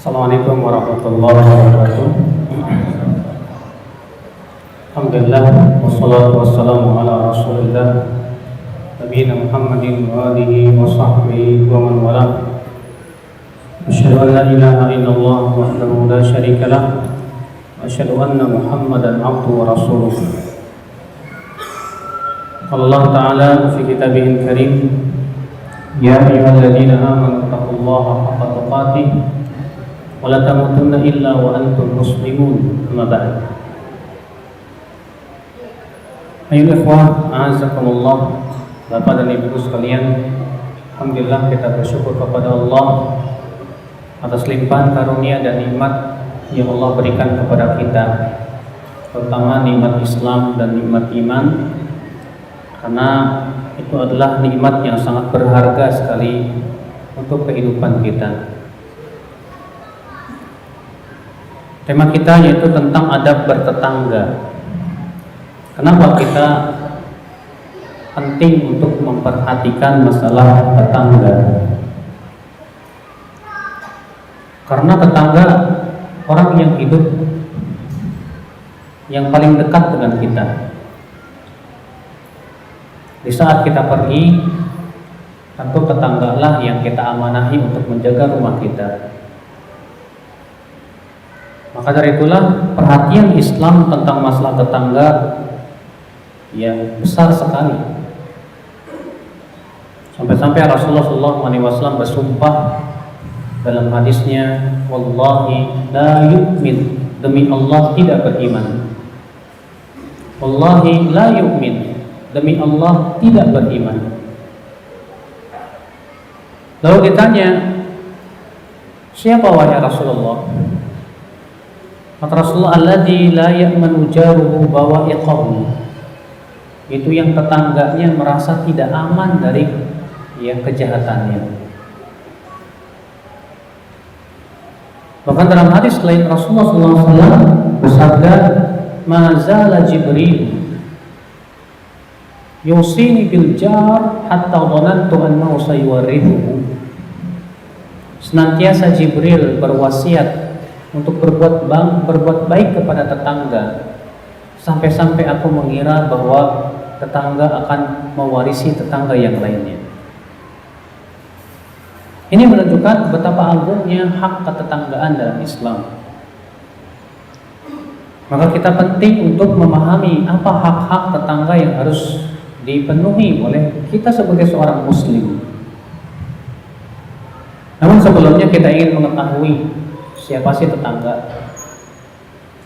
Assalamualaikum warahmatullahi wabarakatuh. Alhamdulillah wassalatu wassalamu ala Rasulillah nabiyina Muhammadin wa alihi wa sahbihi wa man wala. Asyhadu an la ilaha illallah wahdahu la syarika lah wa asyhadu anna Muhammadan abduhu wa rasuluh. Allah Ta'ala fi kitabihil karim, ya ayyuhalladzina amanu taqullaha haqqa tuqatih wa la tamutunna illa wa antum muslimun. Amma ba'd. Ayyuhal ikhwah, a'azzakumullah, Bapak dan Ibu sekalian, alhamdulillah kita bersyukur kepada Allah atas limpahan karunia dan nikmat yang Allah berikan kepada kita, terutama nikmat Islam dan nikmat iman, karena itu adalah nikmat yang sangat berharga sekali untuk kehidupan kita. Tema kita yaitu tentang adab bertetangga. Kenapa kita penting untuk memperhatikan masalah tetangga? Karena tetangga orang yang hidup yang paling dekat dengan kita. Di saat kita pergi, tentu tetanggalah yang kita amanahi untuk menjaga rumah kita. Maka dari itulah perhatian Islam tentang masalah tetangga yang besar sekali. Sampai-sampai Rasulullah SAW bersumpah dalam hadisnya, wallahi la yu'min, demi Allah tidak beriman. Wallahi la yu'min, demi Allah tidak beriman. Lalu ditanya, siapa wahai Rasulullah? Kata Rasulullah, alladzi la ya'manu jaruhu bawa'iqahu, itu yang tetangganya merasa tidak aman dari kejahatannya. Bahkan dalam hadis lain Rasulullah SAW bersabda, mazala Jibril yusini bil jar hatta dhanantu annahu sayuwarrithuhu. Senantiasa Jibril berwasiat untuk berbuat baik kepada tetangga, sampai-sampai aku mengira bahwa tetangga akan mewarisi tetangga yang lainnya. Ini menunjukkan betapa agungnya hak ketetanggaan dalam Islam. Maka kita penting untuk memahami apa hak-hak tetangga yang harus dipenuhi oleh kita sebagai seorang muslim. Namun sebelumnya kita ingin mengetahui siapa sih tetangga?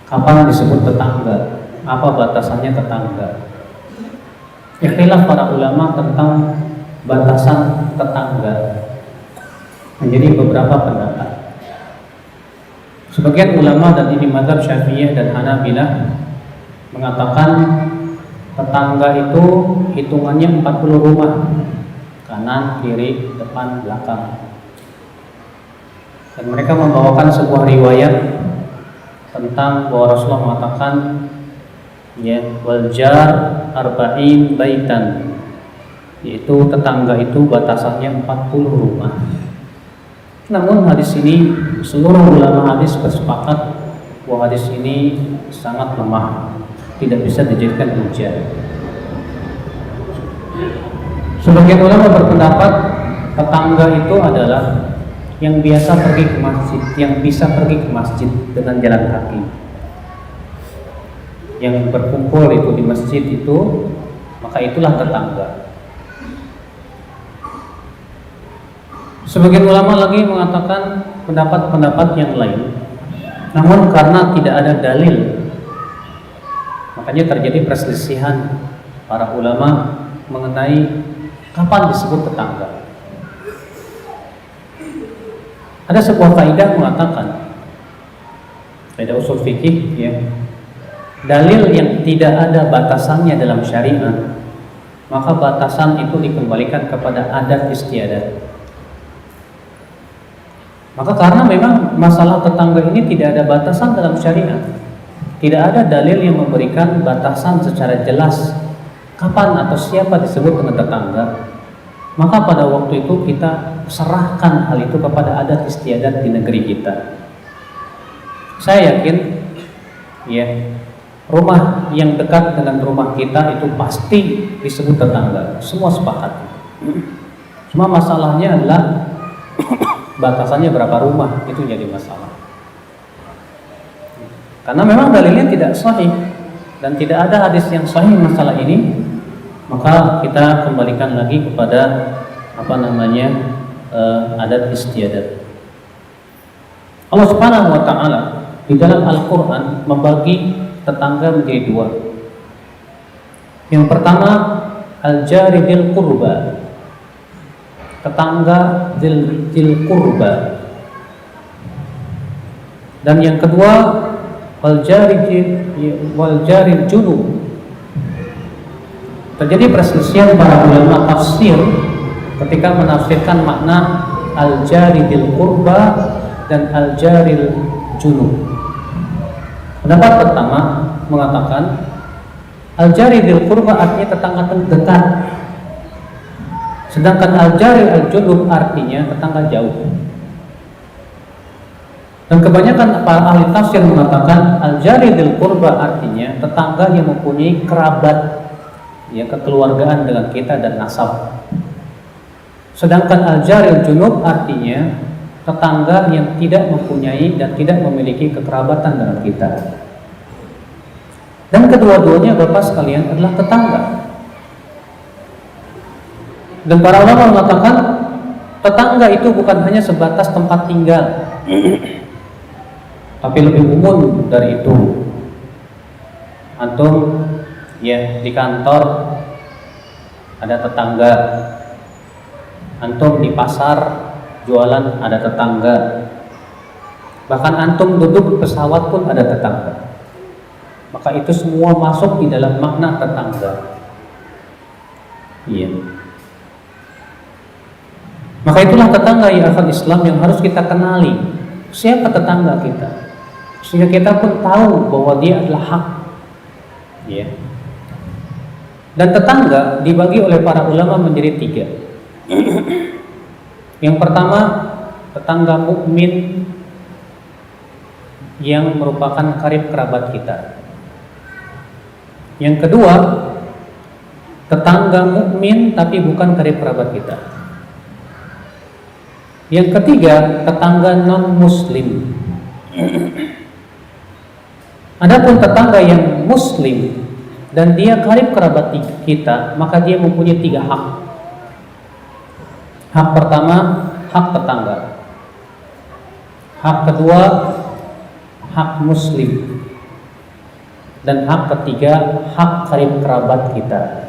Kapan disebut tetangga? Apa batasannya tetangga? Ikhtilaf para ulama tentang batasan tetangga menjadi beberapa pendapat. Sebagian ulama, dan ini mazhab Syafi'iyah dan Hanabilah, mengatakan tetangga itu hitungannya 40 rumah, kanan, kiri, depan, belakang. Dan mereka membawakan sebuah riwayat tentang bahwa Rasulullah mengatakan, wal jar arba'in baitan, yaitu tetangga itu batasannya 40 rumah. Namun hadis ini seluruh ulama hadis bersepakat bahwa hadis ini sangat lemah, tidak bisa dijadikan hujah. Sebagian ulama berpendapat tetangga itu adalah yang biasa pergi ke masjid, yang bisa pergi ke masjid dengan jalan kaki, yang berkumpul itu di masjid itu, maka itulah tetangga. Sebagian ulama lagi mengatakan pendapat-pendapat yang lain, namun karena tidak ada dalil, makanya terjadi perselisihan para ulama mengenai kapan disebut tetangga. Ada sebuah kaidah mengatakan, kaidah usul fikih, dalil yang tidak ada batasannya dalam syariat, maka batasan itu dikembalikan kepada adat istiadat. Maka karena memang masalah tetangga ini tidak ada batasan dalam syariat, tidak ada dalil yang memberikan batasan secara jelas kapan atau siapa disebut dengan tetangga, maka pada waktu itu kita serahkan hal itu kepada adat istiadat di negeri kita. Saya yakin ya, rumah yang dekat dengan rumah kita itu pasti disebut tetangga. Semua sepakat. Cuma masalahnya adalah batasannya berapa rumah, itu jadi masalah. Karena memang dalilnya tidak sahih dan tidak ada hadis yang sahih masalah ini, maka kita kembalikan lagi kepada adat istiadat. Allah Subhanahu wa taala di dalam Al-Qur'an membagi tetangga menjadi dua. Yang pertama, al-jari dzil qurba. Tetangga dzil qurba. Dan yang kedua, wal jari junub. Terjadi perselisihan para ulama tafsir ketika menafsirkan makna al-jari dzil qurba dan al-jaril junub. Pendapat pertama mengatakan al-jari dzil qurba artinya tetangga dekat, sedangkan al-jari al-junub artinya tetangga jauh. Dan kebanyakan para ahli tafsir mengatakan al-jari dzil qurba artinya tetangga yang mempunyai kerabat, ya, kekeluargaan dengan kita dan nasab. Sedangkan al-jari al-junub artinya tetangga yang tidak mempunyai dan tidak memiliki kekerabatan dengan kita. Dan kedua-duanya Bapak sekalian adalah tetangga. Dan para ulama mengatakan tetangga itu bukan hanya sebatas tempat tinggal, tapi lebih umum dari itu. Antum ya di kantor ada tetangga, antum di pasar jualan ada tetangga, bahkan antum duduk pesawat pun ada tetangga. Maka itu semua masuk di dalam makna tetangga. Iya. Maka itulah tetangga ya akal Islam yang harus kita kenali. Siapa tetangga kita? Sehingga kita pun tahu bahwa dia adalah hak. Iya. Dan tetangga dibagi oleh para ulama menjadi 3. Yang pertama, tetangga mukmin yang merupakan karib kerabat kita. Yang kedua, tetangga mukmin tapi bukan karib kerabat kita. Yang ketiga, tetangga non muslim. Adapun tetangga yang muslim dan dia karib kerabat kita, maka dia mempunyai 3 hak. Hak pertama, hak tetangga. Hak kedua, hak muslim. Dan hak ketiga, hak karib kerabat kita.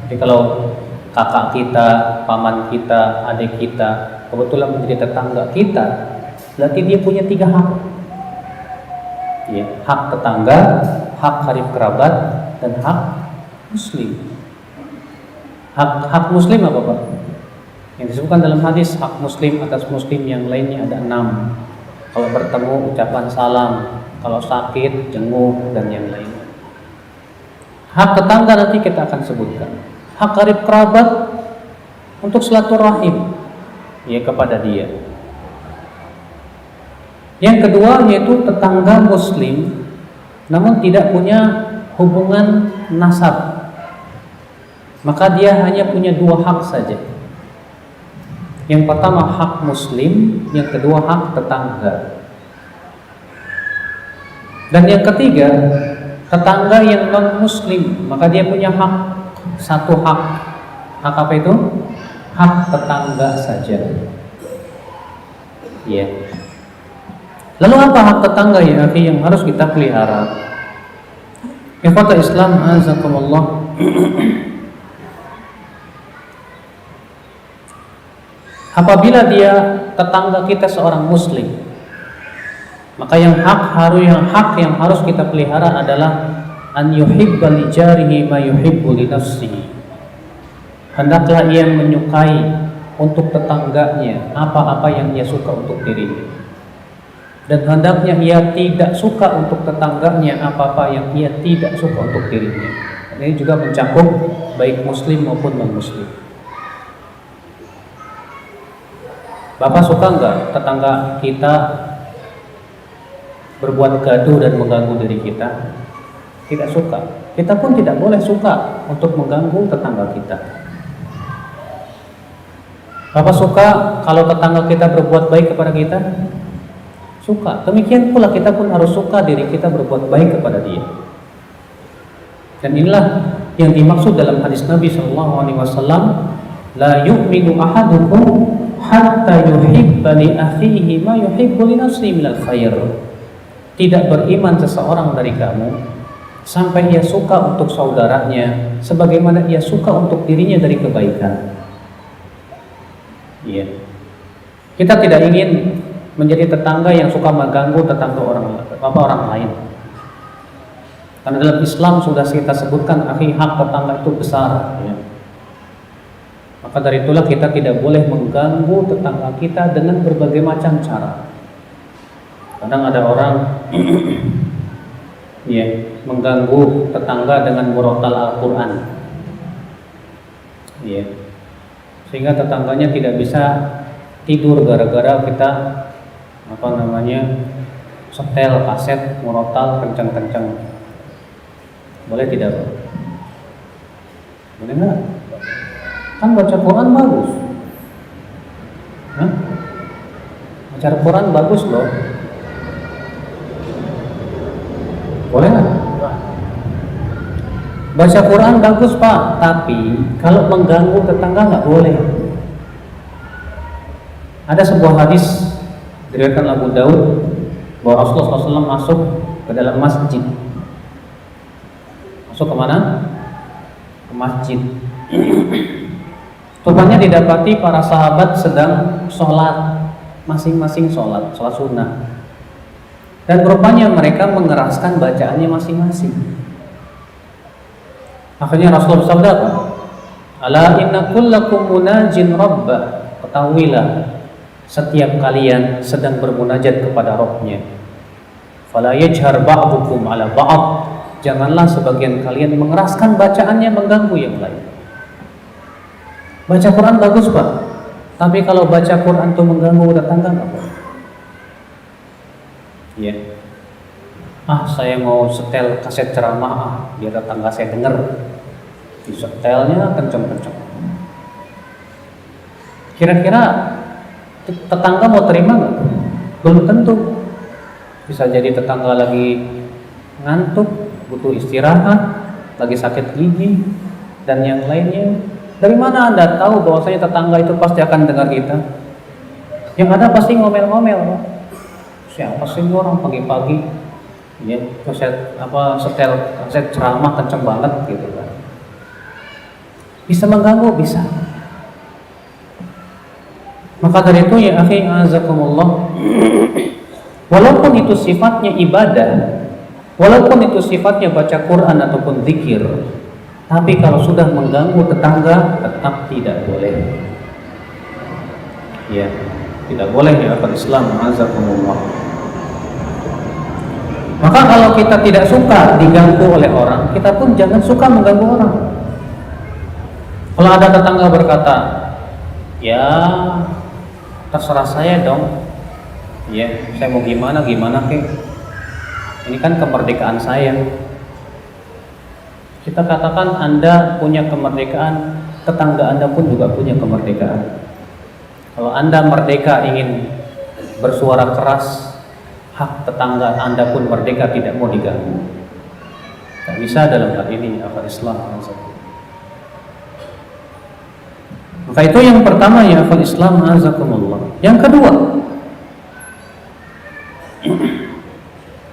Jadi kalau kakak kita, paman kita, adik kita kebetulan menjadi tetangga kita, berarti dia punya 3 hak. Ya, hak tetangga, hak karib kerabat, dan hak muslim. Hak muslim apa Pak? Yang disebutkan dalam hadis, hak muslim atas muslim yang lainnya ada 6. Kalau bertemu ucapan salam, kalau sakit jenguk, dan yang lainnya. Hak tetangga nanti kita akan sebutkan. Hak karib kerabat untuk silaturahim ya kepada dia. Yang kedua yaitu tetangga muslim namun tidak punya hubungan nasab. Maka dia hanya punya 2 hak saja. Yang pertama hak muslim, yang kedua hak tetangga. Dan yang ketiga, tetangga yang non muslim, maka dia punya hak, 1 hak. Hak apa itu? Hak tetangga saja. Ya. Lalu apa hak tetangga ya akhi yang harus kita pelihara? Ikhwatul Islam azakumullah. Apabila dia tetangga kita seorang muslim, maka yang harus kita pelihara adalah an yuhibba li jarihi ma yuhibbu li nafsihi. Hendaklah ia menyukai untuk tetangganya apa-apa yang ia suka untuk dirinya. Dan hendaknya ia tidak suka untuk tetangganya apa-apa yang ia tidak suka untuk dirinya. Ini juga mencakup baik muslim maupun non-muslim. Bapak suka enggak tetangga kita berbuat gaduh dan mengganggu diri kita, tidak suka. Kita pun tidak boleh suka untuk mengganggu tetangga kita. Apa suka kalau tetangga kita berbuat baik kepada kita? Suka. Demikian pula kita pun harus suka diri kita berbuat baik kepada dia. Dan inilah yang dimaksud dalam hadis Nabi SAW, la yu'minu ahadukum hatta yuhibba li akhihi ma yuhibbu li nafsihi minal khair. Tidak beriman seseorang dari kamu sampai ia suka untuk saudaranya sebagaimana ia suka untuk dirinya dari kebaikan. Iya. Kita tidak ingin menjadi tetangga yang suka mengganggu tetangga orang lain. Karena dalam Islam sudah kita sebutkan akhi, hak tetangga itu besar, ya. Maka dari itulah kita tidak boleh mengganggu tetangga kita dengan berbagai macam cara. Kadang ada orang ya, mengganggu tetangga dengan murotal Al-Quran, ya. Sehingga tetangganya tidak bisa tidur gara-gara kita setel kaset murotal kencang-kencang. Boleh tidak? Boleh nggak? Kan baca Quran bagus. Baca Quran bagus loh. Boleh nggak? Baca Quran bagus Pak, tapi kalau mengganggu tetangga nggak boleh. Ada sebuah hadis diriwayatkan Abu Daud bahwa Rasulullah SAW masuk ke dalam masjid. Masuk ke mana? Ke masjid. Rupanya didapati para sahabat sedang sholat, masing-masing sholat sunnah. Dan rupanya mereka mengeraskan bacaannya masing-masing. Akhirnya Rasulullah bersabda apa? Ala inna kullakum munajin rabbah. Ketahuilah, setiap kalian sedang bermunajat kepada Rabb-nya. Fala yajhar ba'dukum ala ba'd. Janganlah sebagian kalian mengeraskan bacaannya mengganggu yang lain. Baca Quran bagus Pak, tapi kalau baca Quran itu mengganggu tetangga nggak boleh. Ya. Saya mau setel kaset ceramah biar tetangga saya dengar. Disetelnya kenceng-kenceng. Kira-kira tetangga mau terima nggak? Belum tentu. Bisa jadi tetangga lagi ngantuk, butuh istirahat, lagi sakit gigi, dan yang lainnya. Dari mana Anda tahu bahwasanya tetangga itu pasti akan dengar kita? Yang ada pasti ngomel-ngomel. Siapa sih orang pagi-pagi? Ya, setel kaset ceramah kenceng banget gitu kan. Bisa mengganggu, bisa. Maka dari itu ya akhi azakumullah, walaupun itu sifatnya ibadah, walaupun itu sifatnya baca Quran ataupun zikir, tapi kalau sudah mengganggu tetangga tetap tidak boleh. Ya, tidak boleh ya akhi Islam azakumullah. Maka kalau kita tidak suka diganggu oleh orang, kita pun jangan suka mengganggu orang. Kalau ada tetangga berkata, ya terserah saya dong, ya saya mau gimana kek, ini kan kemerdekaan saya. Kita katakan Anda punya kemerdekaan, tetangga Anda pun juga punya kemerdekaan. Kalau Anda merdeka ingin bersuara keras, hak tetangga Anda pun merdeka tidak mau diganggu. Tak bisa dalam hal ini akal Islam. Maka itu yang pertama ya akal Islam azakumullah. Yang kedua,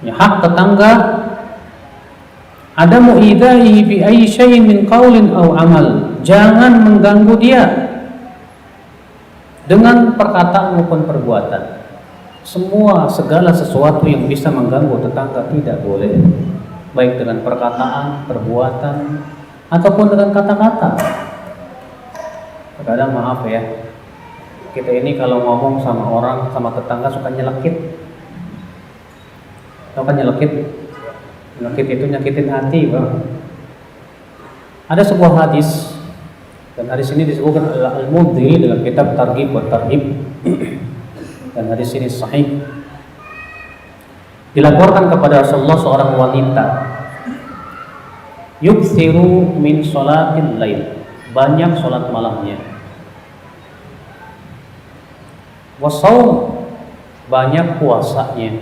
ya, hak tetangga adamu idaihi bi ayyi syai'in min qaulin aw amal. Jangan mengganggu dia dengan perkataan maupun perbuatan. Segala sesuatu yang bisa mengganggu tetangga tidak boleh, baik dengan perkataan, perbuatan, ataupun dengan kata-kata. Kadang maaf ya, kita ini kalau ngomong sama orang, sama tetangga suka nyelekit. Tahu kan nyelekit? Nyelekit itu nyakitin hati, Bang. Ada sebuah hadis, dan hadis ini disebutkan Al-Mudhi dalam kitab Targhib wa Tarhib. Dan hadis ini sahih. Dilaporkan kepada Rasulullah seorang wanita yukthiru min sholatil lail, banyak sholat malamnya, wasaum, banyak puasanya,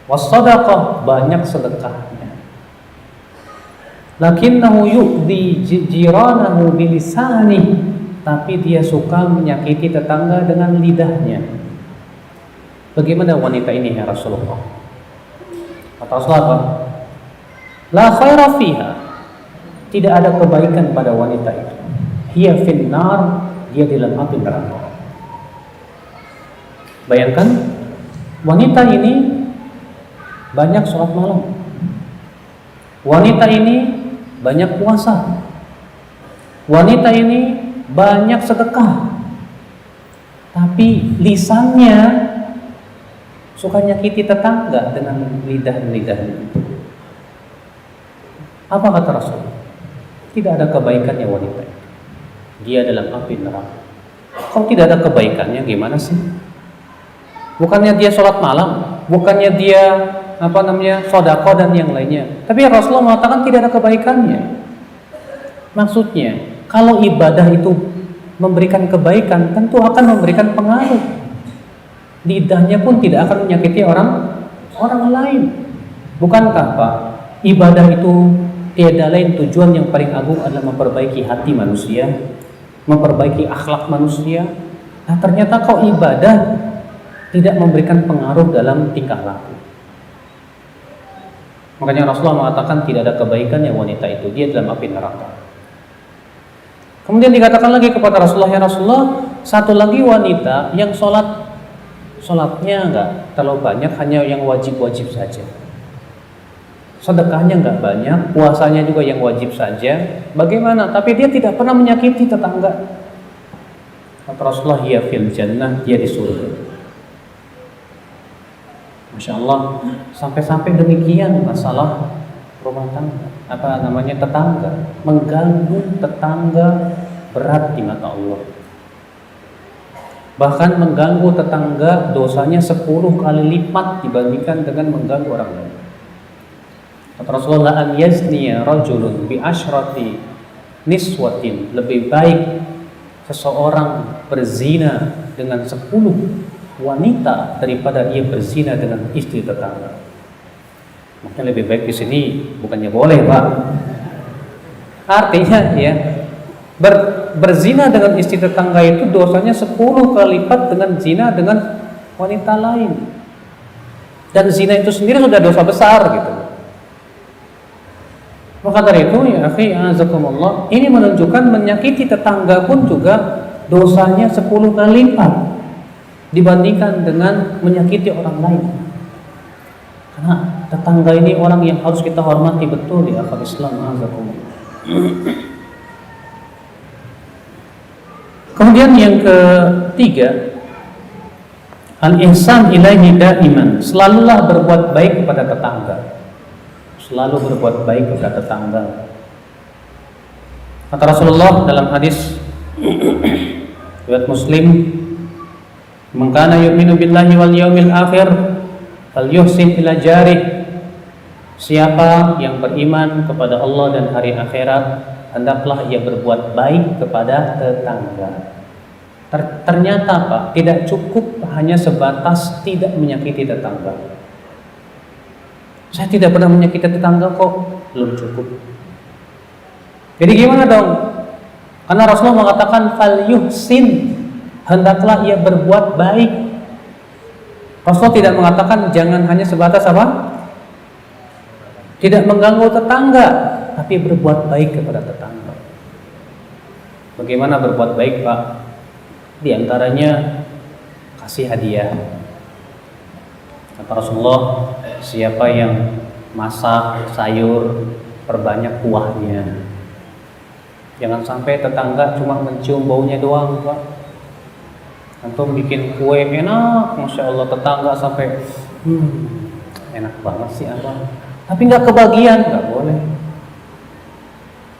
wasadaqah, banyak sedekahnya, lakinnahu yu'dhi jiranahu bilisani, tapi dia suka menyakiti tetangga dengan lidahnya. Bagaimana wanita ini ya Rasulullah? Kata Rasulullah apa? La khaira fiha, tidak ada kebaikan pada wanita itu. Hiya finnar, dia di dalam api neraka. Bayangkan, wanita ini banyak sholat malam, wanita ini banyak puasa, wanita ini banyak sedekah, tapi lisannya suka nyakiti tetangga dengan lidah-lidahnya. Apa kata Rasul? Tidak ada kebaikannya wanita itu. Dia dalam api neraka. Kalau tidak ada kebaikannya gimana sih? Bukannya dia sholat malam, bukannya dia sedekah dan yang lainnya. Tapi Rasulullah mengatakan tidak ada kebaikannya. Maksudnya, kalau ibadah itu memberikan kebaikan, tentu akan memberikan pengaruh. Lidahnya pun tidak akan menyakiti orang lain. Bukankah Pak, ibadah itu tiada lain tujuan yang paling agung adalah memperbaiki hati manusia, memperbaiki akhlak manusia. Nah ternyata kau ibadah tidak memberikan pengaruh dalam tingkah laku. Makanya Rasulullah mengatakan tidak ada kebaikannya wanita itu, dia dalam api neraka. Kemudian dikatakan lagi kepada Rasulullah, ya Rasulullah, satu lagi wanita yang sholatnya enggak terlalu banyak, hanya yang wajib-wajib saja. Sedekahnya enggak banyak, puasanya juga yang wajib saja. Bagaimana? Tapi dia tidak pernah menyakiti tetangga. Kata Rasulullah, hiya fil jannah, dia di surga. Masya Allah, sampai-sampai demikian masalah rumah tangga, tetangga, mengganggu tetangga berat di mata Allah. Bahkan mengganggu tetangga dosanya 10 kali lipat dibandingkan dengan mengganggu orang lain. Kata Rasulullah, an yazniya rajulun bi asyrati niswatin, lebih baik seseorang berzina dengan 10 wanita daripada ia berzina dengan istri tetangga. Makanya lebih baik di sini bukannya boleh, Pak. Artinya ya, berzina dengan istri tetangga itu dosanya 10 kali lipat dengan zina dengan wanita lain. Dan zina itu sendiri sudah dosa besar gitu. Maka dari itu ya akhi azakumullah, ini menunjukkan menyakiti tetangga pun juga dosanya 10 kali lipat dibandingkan dengan menyakiti orang lain. Karena tetangga ini orang yang harus kita hormati betul di akal Islam azakumullah. Kemudian yang ketiga, al-ihsan ilaihi daiman, selalulah berbuat baik kepada tetangga. Selalu berbuat baik kepada tetangga. Kata Rasulullah dalam hadis riwayat Muslim, "Man kana yu'minu billahi wal yawmil akhir falyuhsin ila jarih." Siapa yang beriman kepada Allah dan hari akhirat, hendaklah ia berbuat baik kepada tetangga. Ternyata Pak, tidak cukup hanya sebatas tidak menyakiti tetangga. Saya tidak pernah menyakiti tetangga kok, belum cukup. Jadi gimana dong? Karena Rasulullah mengatakan falyuhsin, hendaklah ia berbuat baik. Rasulullah tidak mengatakan jangan hanya sebatas apa? Tidak mengganggu tetangga, tapi berbuat baik kepada tetangga. Bagaimana berbuat baik, Pak? Di antaranya kasih hadiah. Kata Rasulullah, siapa yang masak sayur, perbanyak kuahnya. Jangan sampai tetangga cuma mencium baunya doang, Pak. Antum bikin kue enak, Masya Allah, tetangga sampai enak banget sih Abang, tapi nggak kebagian, nggak boleh.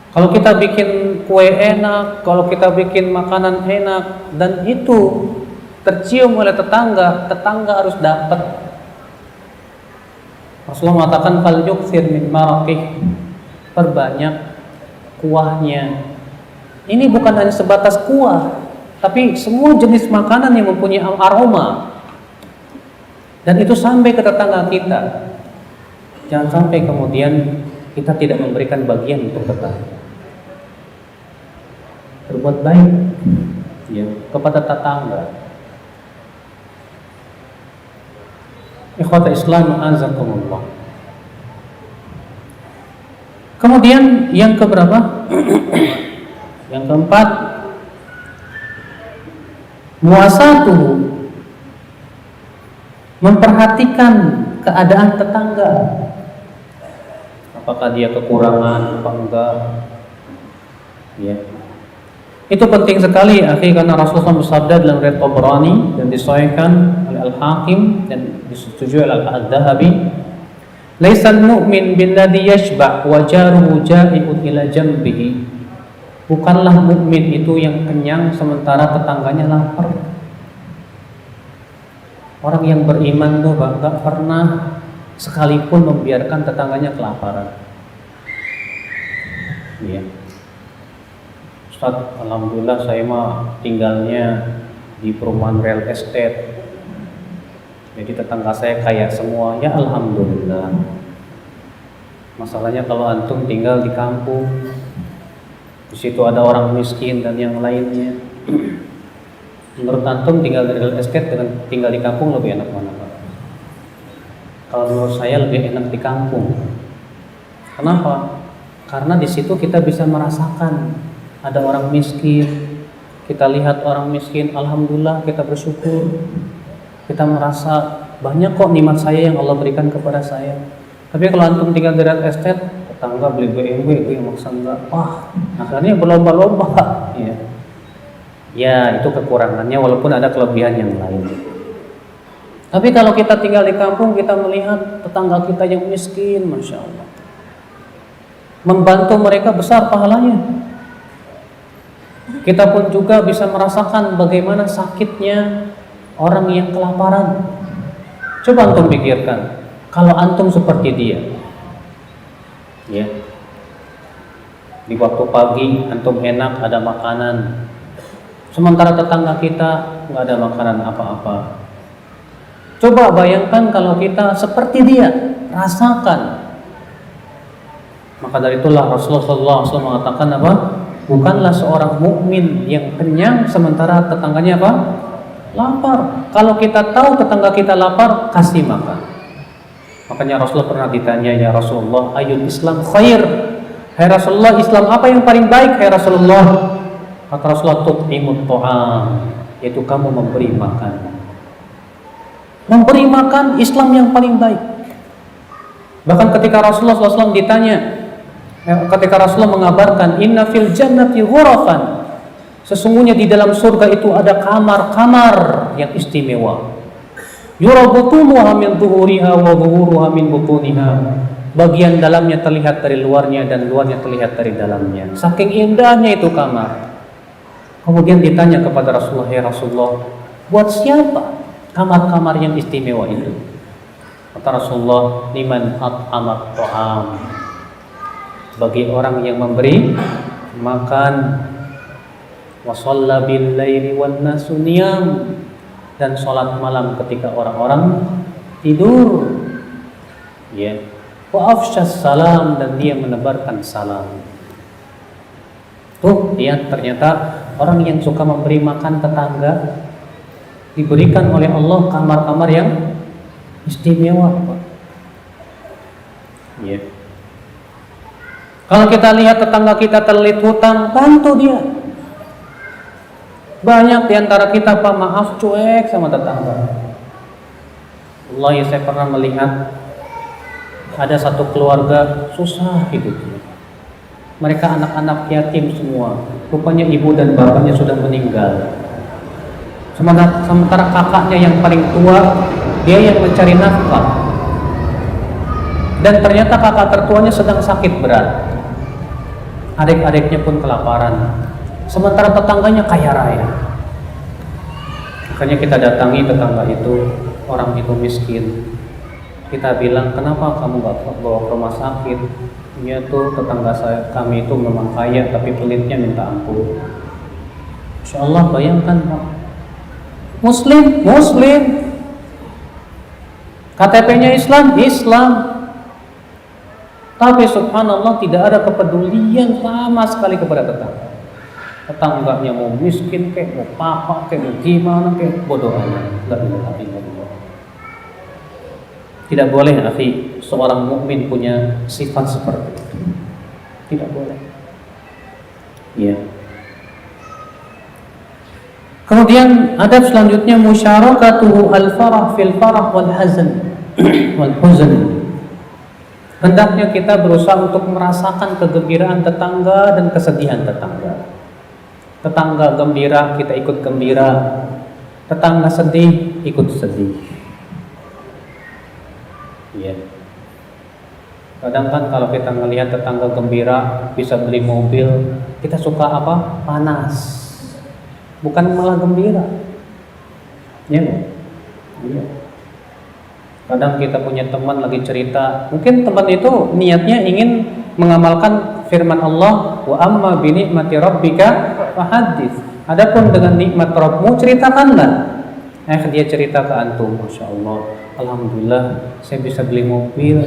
Kalau kita bikin kue enak, kalau kita bikin makanan enak, dan itu tercium oleh tetangga, tetangga harus dapat. Rasulullah mengatakan fal yukthir min maraqih, perbanyak kuahnya. Ini bukan hanya sebatas kuah, tapi semua jenis makanan yang mempunyai aroma. Dan itu sampai ke tetangga kita. Jangan sampai kemudian kita tidak memberikan bagian untuk tetangga. Berbuat baik ya kepada tetangga. Ikhwata Islam azakumullah. Kemudian yang keberapa? Yang keempat, muasatuhu, memperhatikan keadaan tetangga. Apakah dia kekurangan apa enggak? Ya. Itu penting sekali, akhi, karena Rasulullah bersabda dalam riwayat Tabrani dan disahihkan oleh Al-Hakim dan disetujui oleh Al-Dhahabi, "Laisal mu'min billadhi yashba' wa jaruhu ja'i'un ila jambihi." Bukanlah mukmin itu yang kenyang sementara tetangganya lapar. Orang yang beriman tuh enggak pernah sekalipun membiarkan tetangganya kelaparan. Iya. Ustaz, alhamdulillah saya mah tinggalnya di perumahan real estate. Jadi tetangga saya kaya semua. Ya alhamdulillah. Masalahnya kalau antum tinggal di kampung, di situ ada orang miskin dan yang lainnya. Menurut antum tinggal di real estate dengan tinggal di kampung lebih enak mana, Pak? Kalau menurut saya lebih enak di kampung. Kenapa? Karena di situ kita bisa merasakan ada orang miskin, kita lihat orang miskin, alhamdulillah kita bersyukur, kita merasa banyak kok nikmat saya yang Allah berikan kepada saya. Tapi kalau antum tinggal di real estate, tetangga beli BMW, itu yang maksa enggak, wah akhirnya berlomba-lomba. Ya itu kekurangannya, walaupun ada kelebihan yang lain. Tapi kalau kita tinggal di kampung, kita melihat tetangga kita yang miskin, Masya Allah, membantu mereka besar pahalanya. Kita pun juga bisa merasakan bagaimana sakitnya orang yang kelaparan. Coba antum pikirkan, kalau antum seperti dia, ya, di waktu pagi antum enak ada makanan, sementara tetangga kita nggak ada makanan apa-apa. Coba bayangkan kalau kita seperti dia, rasakan. Maka dari itulah Rasulullah SAW mengatakan apa? Bukanlah seorang mukmin yang kenyang sementara tetangganya apa? Lapar. Kalau kita tahu tetangga kita lapar, kasih makan. Makanya Rasulullah pernah ditanya, ya Rasulullah, ayul Islam khair? Hai Rasulullah, Islam apa yang paling baik? Hai Rasulullah, kata Rasulullah, tut'imut ta'am, yaitu kamu memberi makan. Memberi makan Islam yang paling baik. Bahkan ketika Rasulullah SAW ditanya, ketika Rasulullah mengabarkan inna fil jannati ghurafan, sesungguhnya di dalam surga itu ada kamar-kamar yang istimewa. Yura butunuha min zuhuriha wa zuhuruha min butuniha. Bagian dalamnya terlihat dari luarnya dan luarnya terlihat dari dalamnya. Saking indahnya itu kamar. Kemudian ditanya kepada Rasulullah, ya Rasulullah, buat siapa kamar-kamar yang istimewa itu? Kata Rasulullah, liman at'amat ta'am, bagi orang yang memberi makan, wa shalla bil laili wan nasu niyam, dan sholat malam ketika orang-orang tidur, ya, wa afsyas salam, dan dia menebarkan salam. Tuh lihat, ternyata orang yang suka memberi makan tetangga diberikan oleh Allah kamar-kamar yang istimewa, Pak. Ya. Kalau kita lihat tetangga kita terlilit hutang, bantu dia. Banyak diantara kita, Pak, maaf, cuek sama tetangga. Allah, ya, saya pernah melihat ada satu keluarga susah hidupnya. Mereka anak-anak yatim semua. Rupanya ibu dan bapaknya sudah meninggal. Sementara kakaknya yang paling tua, dia yang mencari nafkah. Dan ternyata kakak tertuanya sedang sakit berat. Adik-adiknya pun kelaparan. Sementara tetangganya kaya raya. Makanya kita datangi tetangga itu, orang itu miskin. kita bilang, kenapa kamu gak bawa ke rumah sakit? Iya tuh tetangga kami itu memang kaya tapi pelitnya minta ampun. Insya Allah, bayangkan Pak, Muslim, KTP-nya Islam, tapi subhanallah tidak ada kepedulian sama sekali kepada tetangga. Tetangganya mau miskin kayak mau papa kayak mau gimana kayak bodoh amat. Tidak boleh akhi seorang mukmin punya sifat seperti itu. Tidak boleh. Iya. Kemudian adab selanjutnya musyarakatuhu al-farah fil farah wal hazan wal huzn. Hendaknya kita berusaha untuk merasakan kegembiraan tetangga dan kesedihan tetangga. Tetangga gembira, kita ikut gembira. Tetangga sedih, ikut sedih. Iya. Kadang kan kalau kita melihat tetangga gembira, bisa beli mobil, kita suka apa? Panas. Bukan malah gembira. Ya, iya. Kadang kita punya teman lagi cerita, mungkin teman itu niatnya ingin mengamalkan firman Allah, wa amma bi ni'mati rabbika fahaddits. Adapun dengan nikmat Rabbmu ceritakanlah. Dia cerita ke antum, Masya Allah, alhamdulillah saya bisa beli mobil,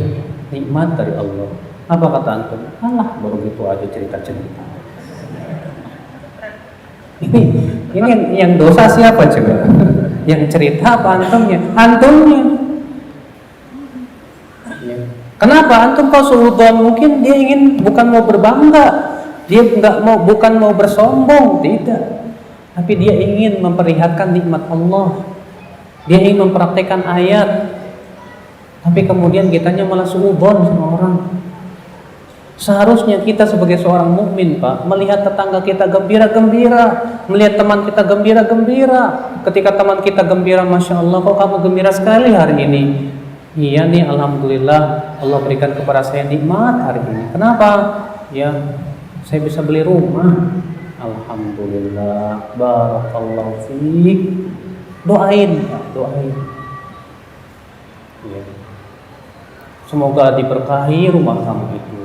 nikmat dari Allah. Apa kata antum? Alah, baru gitu aja cerita-cerita. Ini yang dosa siapa coba? Yang cerita apa antumnya? Antumnya. Kenapa antum kau suudzon? Mungkin dia ingin bukan mau berbangga, dia bukan mau bersombong, tidak. Tapi dia ingin memperlihatkan nikmat Allah. Dia ingin mempraktekkan ayat. Tapi kemudian kitanya malah suudzon sama orang. Seharusnya kita sebagai seorang mukmin, Pak, melihat tetangga kita gembira-gembira, melihat teman kita gembira-gembira. Ketika teman kita gembira, Masya Allah, kok kamu gembira sekali hari ini? Iya nih, alhamdulillah Allah berikan kepada saya nikmat hari ini. Kenapa? Ya, saya bisa beli rumah. Alhamdulillah, barakallahu fiik. Doain, Pak, doain. Ya. Semoga diberkahi rumah kamu itu.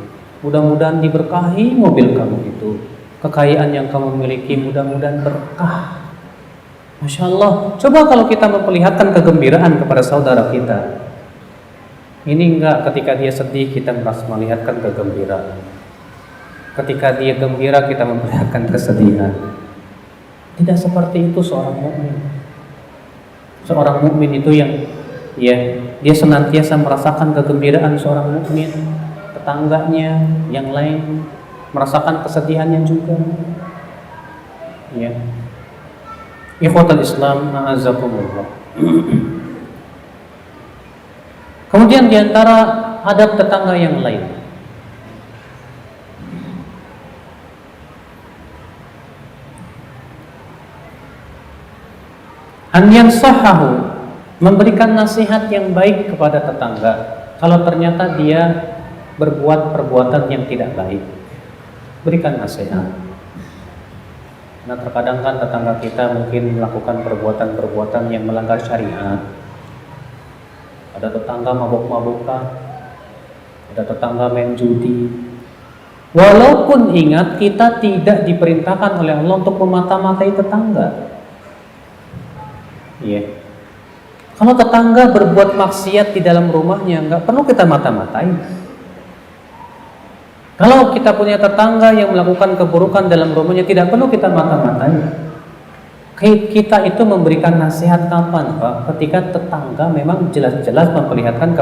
Mudah-mudahan diberkahi mobil kamu itu. Kekayaan yang kamu miliki mudah-mudahan berkah. Masya Allah. Coba kalau kita memperlihatkan kegembiraan kepada saudara kita. Ini enggak, ketika dia sedih kita merasa melihatkan kegembiraan. Ketika dia gembira kita memperlihatkan kesedihan. Tidak seperti itu seorang mukmin. Seorang mukmin itu yang dia senantiasa merasakan kegembiraan seorang mukmin, tetangganya, yang lain merasakan kesedihannya juga. Ya. Ikhwatul Islam, a'azzakumullah. Kemudian diantara adab tetangga yang lain, an yansahahu, memberikan nasihat yang baik kepada tetangga kalau ternyata dia berbuat perbuatan yang tidak baik. Berikan nasihat. Nah, terkadang kan tetangga kita mungkin melakukan perbuatan-perbuatan yang melanggar syariat. Ada tetangga mabuk-mabukan, ada tetangga main judi. Walaupun ingat kita tidak diperintahkan oleh Allah untuk memata-matai tetangga. Iya. Kalau tetangga berbuat maksiat di dalam rumahnya, nggak perlu kita mata-matai. Kalau kita punya tetangga yang melakukan keburukan dalam rumahnya, tidak perlu kita mata-matai. Kita itu memberikan nasihat kapan, Pak? Ketika tetangga memang jelas-jelas memperlihatkan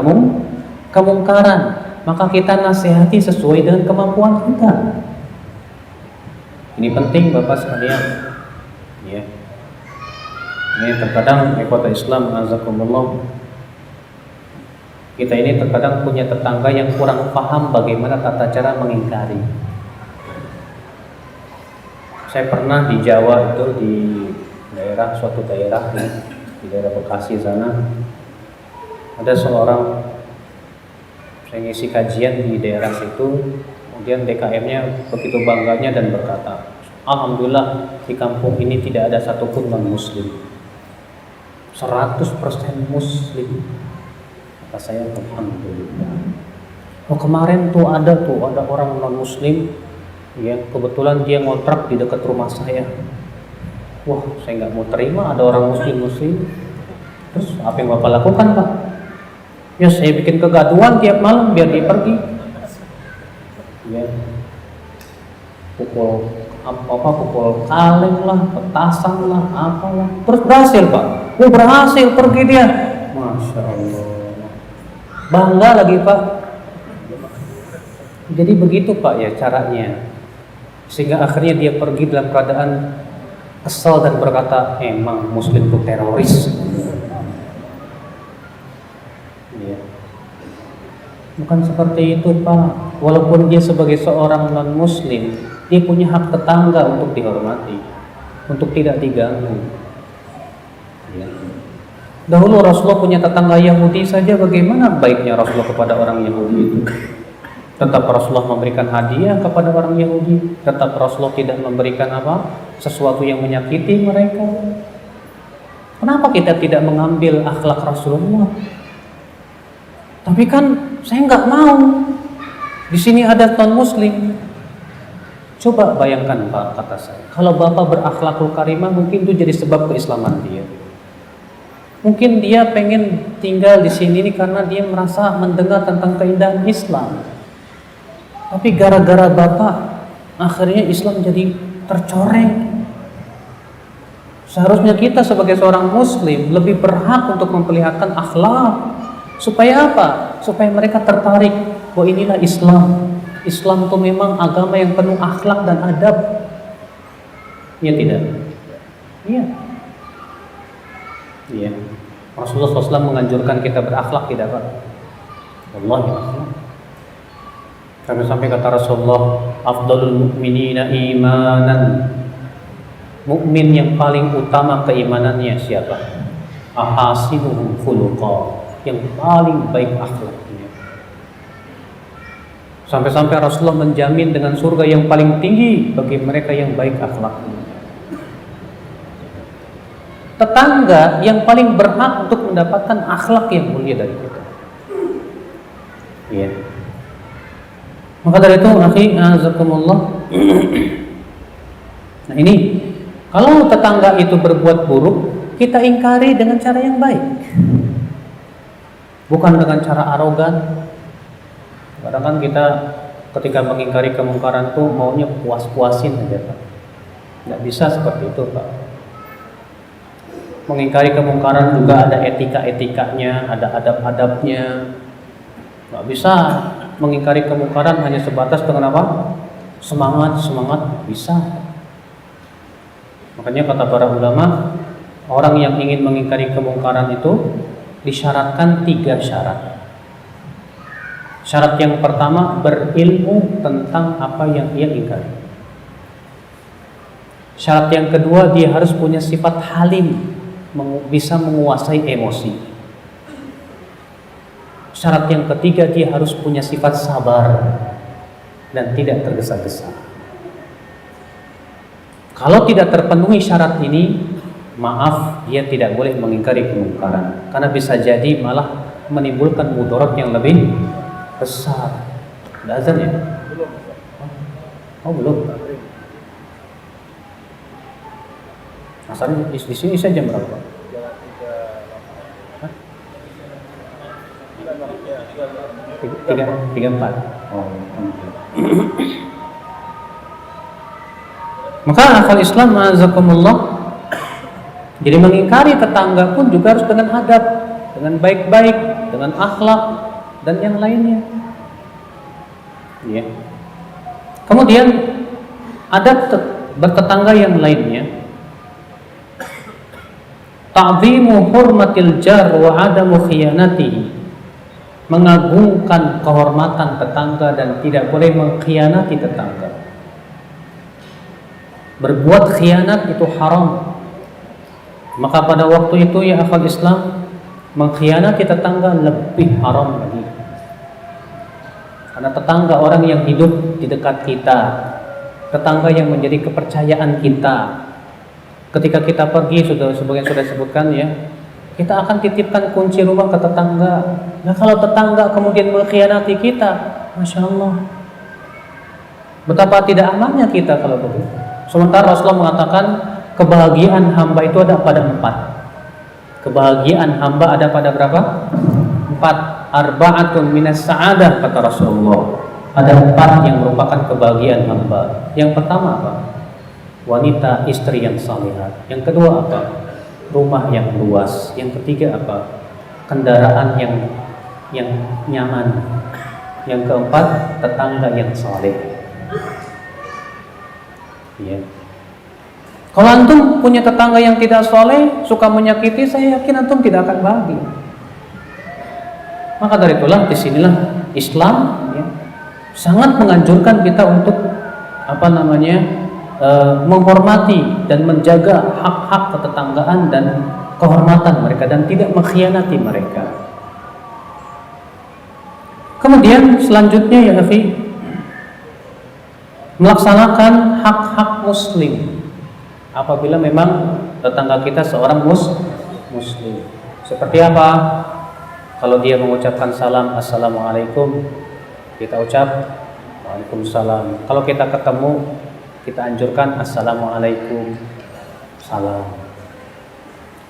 kemungkaran, maka kita nasihati sesuai dengan kemampuan kita. Ini penting, Bapak sekalian. Ya. Ini terkadang ikhwatul Islam, azakumullah, kita ini terkadang punya tetangga yang kurang paham bagaimana tata cara mengingkari. Saya pernah di Jawa itu, di suatu daerah di daerah Bekasi sana, ada seorang, saya ngisi kajian di daerah situ, kemudian DKM-nya begitu bangganya dan berkata, alhamdulillah di kampung ini tidak ada satupun non muslim, 100% muslim. Kata saya, alhamdulillah. Oh, kemarin tuh ada orang non muslim, ya kebetulan dia ngontrak di dekat rumah saya. Wah, saya nggak mau terima ada orang muslim. Terus apa yang Bapak lakukan, Pak? Ya saya bikin kegaduhan tiap malam biar dia pergi. Ya, pukul kaleng lah, petasan lah, apalah. Terus berhasil, Pak. Oh, berhasil pergi dia. Masya Allah. Bangga lagi, Pak. Jadi begitu, Pak, ya caranya. Sehingga akhirnya dia pergi dalam keadaan kesal dan berkata, emang muslim itu teroris. Ya. Bukan seperti itu, Pak. Walaupun dia sebagai seorang non muslim, dia punya hak tetangga untuk dihormati, untuk tidak diganggu. Ya. Dahulu Rasulullah punya tetangga Yahudi saja, bagaimana baiknya Rasulullah kepada orang Yahudi itu. Tetap Rasulullah memberikan hadiah kepada orang Yahudi, tetap Rasulullah tidak memberikan sesuatu yang menyakiti mereka. Kenapa kita tidak mengambil akhlak Rasulullah? Tapi kan saya nggak mau. Di sini ada non muslim. Coba bayangkan, Pak, kata saya, kalau Bapak berakhlakul karimah, mungkin itu jadi sebab keislaman dia. Mungkin dia pengen tinggal di sini karena dia merasa mendengar tentang keindahan Islam. Tapi gara-gara Bapak, akhirnya Islam jadi tercoreng. Seharusnya kita sebagai seorang muslim lebih berhak untuk memperlihatkan akhlak. Supaya apa? Supaya mereka tertarik bahwa inilah Islam. Islam itu memang agama yang penuh akhlak dan adab. Iya tidak? Iya. Iya. Rasulullah SAW menganjurkan kita berakhlak, tidak, Pak? Wallahi akhlak. Sampai kata Rasulullah, afdalul mu'minina imanan. Mukmin yang paling utama keimanannya siapa? Ahasinuhum khuluqa, yang paling baik akhlaknya. Sampai-sampai Rasulullah menjamin dengan surga yang paling tinggi bagi mereka yang baik akhlaknya. Tetangga yang paling berhak untuk mendapatkan akhlak yang mulia dari kita. Iya. Maka dari itu, akhi, azakumullah. Nah ini, kalau tetangga itu berbuat buruk, kita ingkari dengan cara yang baik, bukan dengan cara arogan. Kadang kan kita ketika mengingkari kemungkaran tuh maunya puas-puasin aja, Pak. Nggak bisa seperti itu, Pak. Mengingkari kemungkaran juga ada etika-etikanya, ada adab-adabnya. Nggak bisa mengingkari kemungkaran hanya sebatas dengan apa? Semangat bisa. Makanya kata para ulama, orang yang ingin mengingkari kemungkaran itu disyaratkan 3 syarat. Syarat yang pertama, berilmu tentang apa yang ia ingkari. Syarat yang kedua, dia harus punya sifat halim, bisa menguasai emosi. Syarat yang ketiga, dia harus punya sifat sabar dan tidak tergesa-gesa. Kalau tidak terpenuhi syarat ini, maaf, dia tidak boleh mengingkari kemungkaran, karena bisa jadi malah menimbulkan mudarat yang lebih besar. Udah azan ya? Belum. Oh, belum. Asalnya di sini saya jam berapa? 3:34. Oh. Maka akal Islam, azakumullah, jadi mengingkari tetangga pun juga harus dengan adab, dengan baik-baik, dengan akhlak dan yang lainnya. Ya. Kemudian adab bertetangga yang lainnya, ta'zimu hurmatil jar wa adamu khiyanatihi, mengagungkan kehormatan tetangga dan tidak boleh mengkhianati tetangga. Berbuat khianat itu haram. Maka pada waktu itu, ya akhwat Islam, mengkhianati tetangga lebih haram lagi. Karena tetangga orang yang hidup di dekat kita, tetangga yang menjadi kepercayaan kita. Ketika kita pergi, sebagian sudah sebutkan ya, kita akan titipkan kunci rumah ke tetangga. Nah kalau tetangga kemudian mengkhianati kita, Masya Allah, betapa tidak amannya kita kalau begitu. Sementara Rasulullah mengatakan kebahagiaan hamba itu ada pada 4. Kebahagiaan hamba ada pada berapa? 4. Arba'atun minas sa'adah, kata Rasulullah. Ada 4 yang merupakan kebahagiaan hamba. Yang pertama apa? Wanita istri yang salihah. Yang kedua apa? Rumah yang luas. Yang ketiga apa? Kendaraan yang nyaman. Yang keempat, tetangga yang saleh. Ya. Kalau antum punya tetangga yang tidak saleh, suka menyakiti, saya yakin antum tidak akan bahagia. Maka dari itulah disinilah Islam ya, sangat menganjurkan kita untuk menghormati dan menjaga hak-hak ketetanggaan dan kehormatan mereka dan tidak mengkhianati mereka. Kemudian selanjutnya ya akhi, melaksanakan hak-hak muslim apabila memang tetangga kita seorang muslim. Seperti apa? Kalau dia mengucapkan salam assalamualaikum, kita ucap waalaikumsalam. Kalau kita ketemu, kita anjurkan assalamualaikum salam.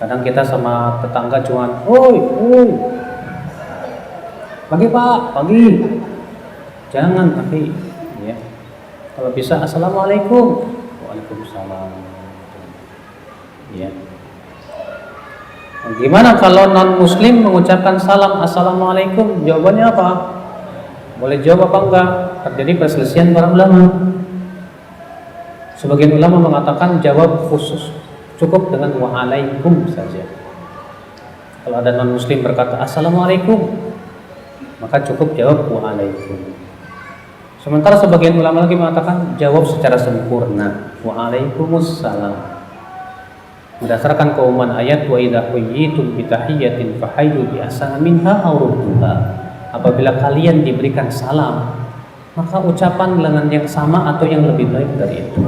Kadang kita sama tetangga cuman oi pagi pak, pagi. Jangan pagi ya. Kalau bisa assalamualaikum, waalaikumsalam ya. Gimana kalau non muslim mengucapkan salam assalamualaikum, jawabannya apa? Boleh jawab apa enggak? Terjadi perselisihan para ulama. Sebagian ulama mengatakan jawab khusus, cukup dengan waalaikum saja. Kalau ada non muslim berkata assalamualaikum, maka cukup jawab waalaikum. Sementara sebagian ulama lagi mengatakan jawab secara sempurna, waalaikumsalam. Berdasarkan keumuman ayat wa idza huyyitum bi tahiyyatin fahayyu bi ahsana minha aw rudduha. Apabila kalian diberikan salam, maka ucapan dengan yang sama atau yang lebih baik dari itu.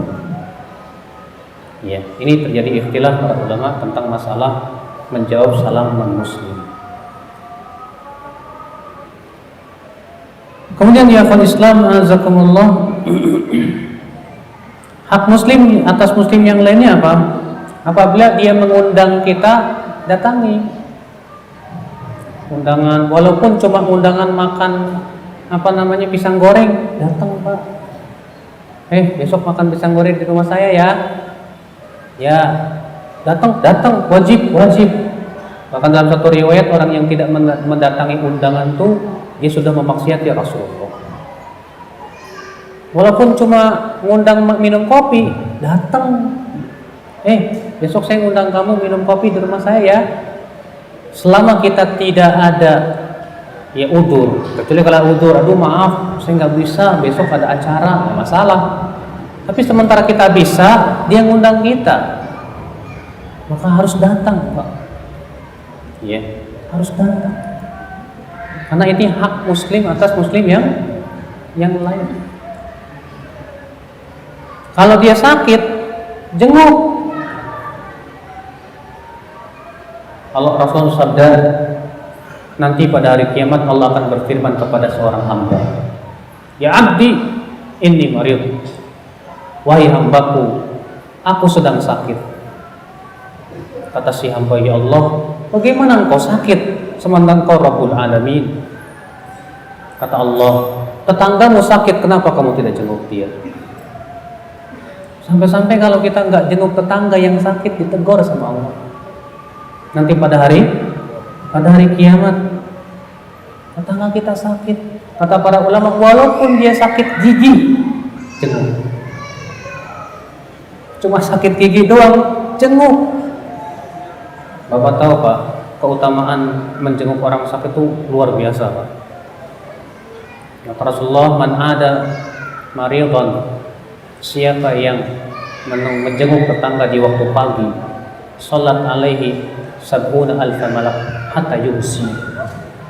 Ya, ini terjadi ikhtilaf para ulama tentang masalah menjawab salam non-muslim. Kemudian ya akhwal Islam azakumullah, hak muslim atas muslim yang lainnya apa? Apabila dia mengundang kita, datangi. Undangan, walaupun cuma undangan makan pisang goreng, datang Pak. Besok makan pisang goreng di rumah saya ya. Ya, datang, wajib. Bahkan dalam satu riwayat orang yang tidak mendatangi undangan itu dia sudah memaksiati Rasulullah. Walaupun cuma ngundang minum kopi, datang. Besok saya ngundang kamu minum kopi di rumah saya ya. Selama kita tidak ada ya udzur, kecuali kalau udzur, aduh maaf saya nggak bisa, besok ada acara, nggak masalah. Tapi sementara kita bisa, dia ngundang kita, maka harus datang Pak. Ya, harus datang. Karena ini hak muslim atas muslim yang lain. Kalau dia sakit, jenguk. Allah Rasul sabda, nanti pada hari kiamat Allah akan berfirman kepada seorang hamba, ya abdi inni marid, wahai hambaku, aku sedang sakit. Kata si hamba, ya Allah, bagaimana engkau sakit sementara engkau Rabbul Alamin? Kata Allah, tetanggamu sakit, kenapa kamu tidak jenguk dia? Sampai-sampai kalau kita nggak jenguk tetangga yang sakit, ditegur sama Allah. Nanti pada hari kiamat, tetangga kita sakit, kata para ulama, walaupun dia sakit gigi, jenguk. Cuma sakit gigi doang, jenguk. Bapak tahu Pak, keutamaan menjenguk orang sakit itu luar biasa Pak. Kata Rasulullah, man ada maridhan, siapa yang menjenguk tetangga di waktu pagi, salat alaihi sab'una alfa malak hatta yumsi,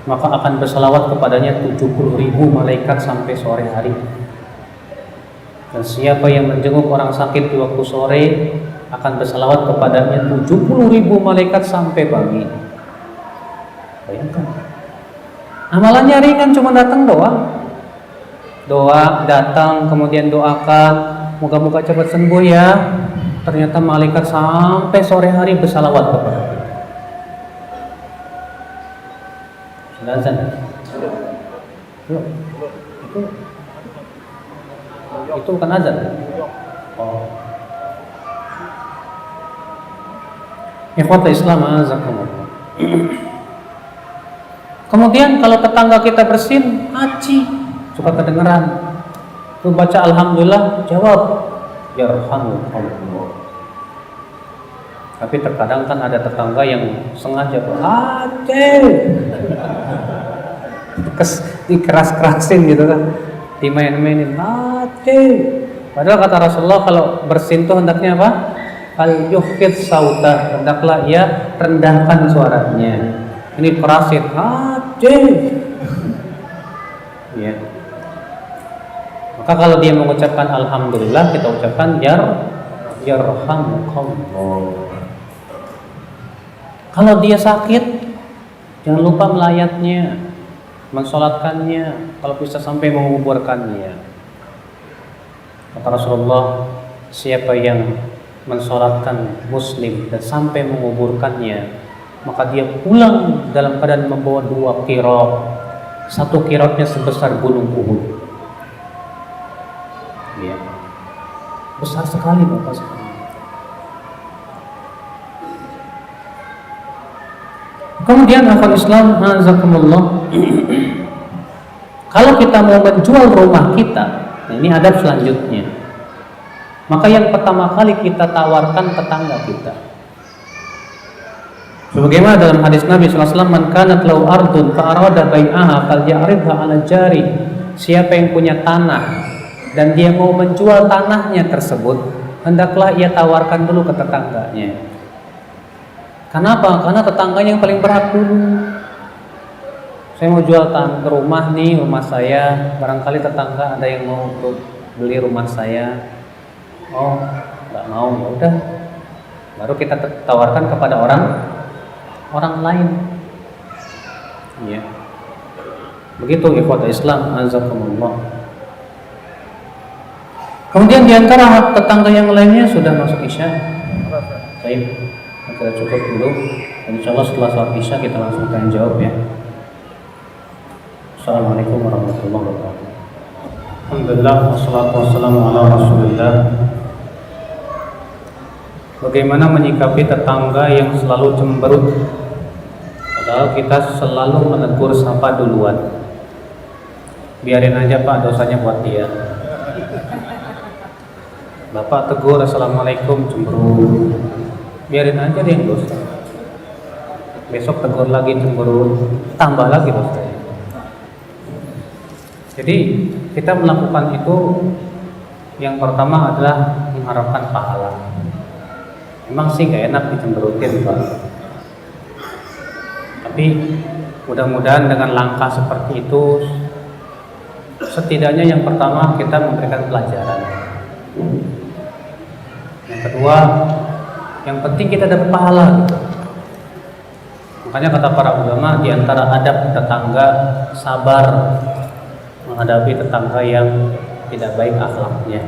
maka akan berselawat kepadanya 70.000 malaikat sampai sore hari. Dan siapa yang menjenguk orang sakit di waktu sore, akan berselawat kepadanya 70.000 malaikat sampai pagi. Bayangkan. Amalannya ringan, cuma datang doang. Doa, datang, kemudian doakan, moga-moga cepat sembuh ya. Ternyata malaikat sampai sore hari bersalawat kepada kita. Sudah azan? Belum. Itu bukan azan. Oh. Ikhwatul Islam azakumullah. Kemudian kalau tetangga kita bersin, haji, suka kedengeran. Tuh baca alhamdulillah, jawab yarhamukallah. Tapi terkadang kan ada tetangga yang sengaja haji, dikeras-kerasin gitu kan, dimain-mainin haji. Padahal kata Rasulullah kalau bersin tuh hendaknya apa? Al yukhfid sauta, hendaklah ia rendahkan suaranya. Ini kerasin, haji. Ya. Maka kalau dia mengucapkan alhamdulillah, kita ucapkan yarhamukallah. Kalau dia sakit, jangan lupa melayatnya, mensolatkannya, kalau bisa sampai menguburkannya. Kata Rasulullah, siapa yang mensolatkan muslim dan sampai menguburkannya, maka dia pulang dalam keadaan membawa 2 qiraat. 1 qiraatnya sebesar gunung Uhud. Ya. Besar sekali Bapak sekalian. Kemudian akhwat Islam azakumullah, kalau kita mau menjual rumah kita, nah ini adab selanjutnya. Maka yang pertama kali kita tawarkan tetangga kita. Sebagaimana dalam hadis Nabi sallallahu alaihi wasallam, "Man kanat lahu ardun fa arada bai'aha falya'ridha 'ala jari." Siapa yang punya tanah dan dia mau menjual tanahnya tersebut, hendaklah ia tawarkan dulu ke tetangganya. Kenapa? Karena tetangganya yang paling berhak dulu. Saya mau jual rumah nih, rumah saya. Barangkali tetangga ada yang mau beli rumah saya. Oh, nggak mau, ya udah. Baru kita tawarkan kepada orang lain. Ya. Begitu ikhwatul Islam azakumullah. Kemudian di antara tetangga yang lainnya sudah masuk Isya. Baik. Kita cukup dulu. Dan insyaallah setelah sholat Isya kita langsung tanya jawab ya. Assalamualaikum warahmatullahi wabarakatuh. Alhamdulillah wassalatu wassalamu ala Rasulillah. Bagaimana menyikapi tetangga yang selalu cemberut, padahal kita selalu menegur sapa duluan? Biarin aja Pak, dosanya buat dia. Bapak tegur assalamualaikum, cemberut, biarin aja dia yang dosa. Besok tegur lagi cemberut, tambah lagi dosanya. Jadi kita melakukan itu, yang pertama adalah mengharapkan pahala. Emang sih gak enak dicemberutin Pak, tapi mudah-mudahan dengan langkah seperti itu, setidaknya yang pertama kita memberikan pelajaran. Yang kedua, yang penting kita dapat pahala gitu. Makanya kata para ulama, di antara adab tetangga, sabar menghadapi tetangga yang tidak baik akhlaknya.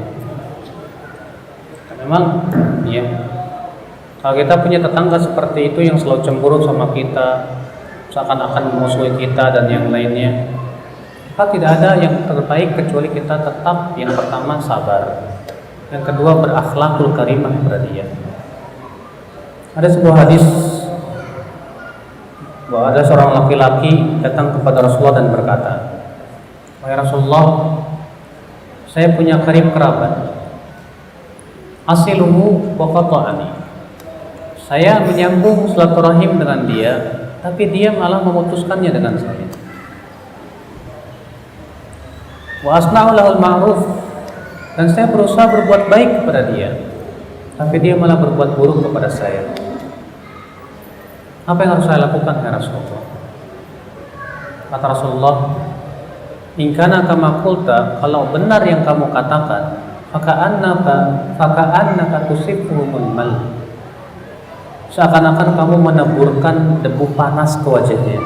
Memang ya, kalau kita punya tetangga seperti itu yang selalu cemburut sama kita, seakan-akan memusuhi kita dan yang lainnya, maka tidak ada yang terbaik kecuali kita tetap yang pertama sabar, yang kedua berakhlakul karimah kepada dia. Ada sebuah hadis bahwa ada seorang laki-laki datang kepada Rasulullah dan berkata, "Wahai Rasulullah, saya punya karib kerabat, asiluhu wa qata'ani." Saya menyambung silaturahim dengan dia, tapi dia malah memutuskannya dengan saya. Wa asna'u lahul ma'ruf, dan saya berusaha berbuat baik kepada dia, tapi dia malah berbuat buruk kepada saya. Apa yang harus saya lakukan ya Rasulullah? Kata Rasulullah, "In kana kama qulta," kalau benar yang kamu katakan, faka'annaka tusifuhumul mal, seakan-akan kamu meneburkan debu panas ke wajahnya.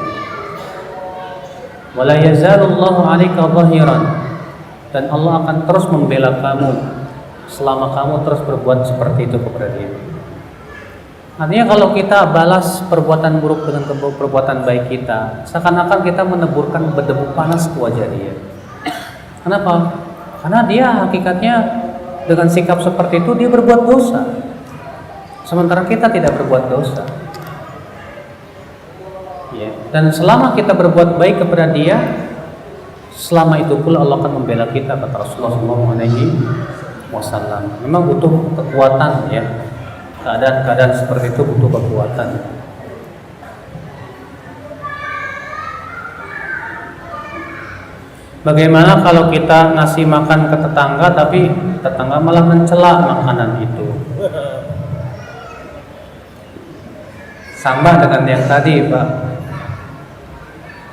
Wala yazalullahu 'alaika dhahiran, dan Allah akan terus membela kamu selama kamu terus berbuat seperti itu kepada dia. Artinya kalau kita balas perbuatan buruk dengan perbuatan baik kita, seakan-akan kita meneburkan berdebu panas ke wajah dia. Kenapa? Karena dia hakikatnya dengan sikap seperti itu dia berbuat dosa, sementara kita tidak berbuat dosa. Ya. Dan selama kita berbuat baik kepada dia, selama itu pula Allah akan membela kita, kata Rasulullah SAW. Memang butuh kekuatan, ya. Keadaan-keadaan seperti itu butuh kekuatan. Bagaimana kalau kita ngasih makan ke tetangga tapi tetangga malah mencela makanan itu? Sama dengan yang tadi, Pak.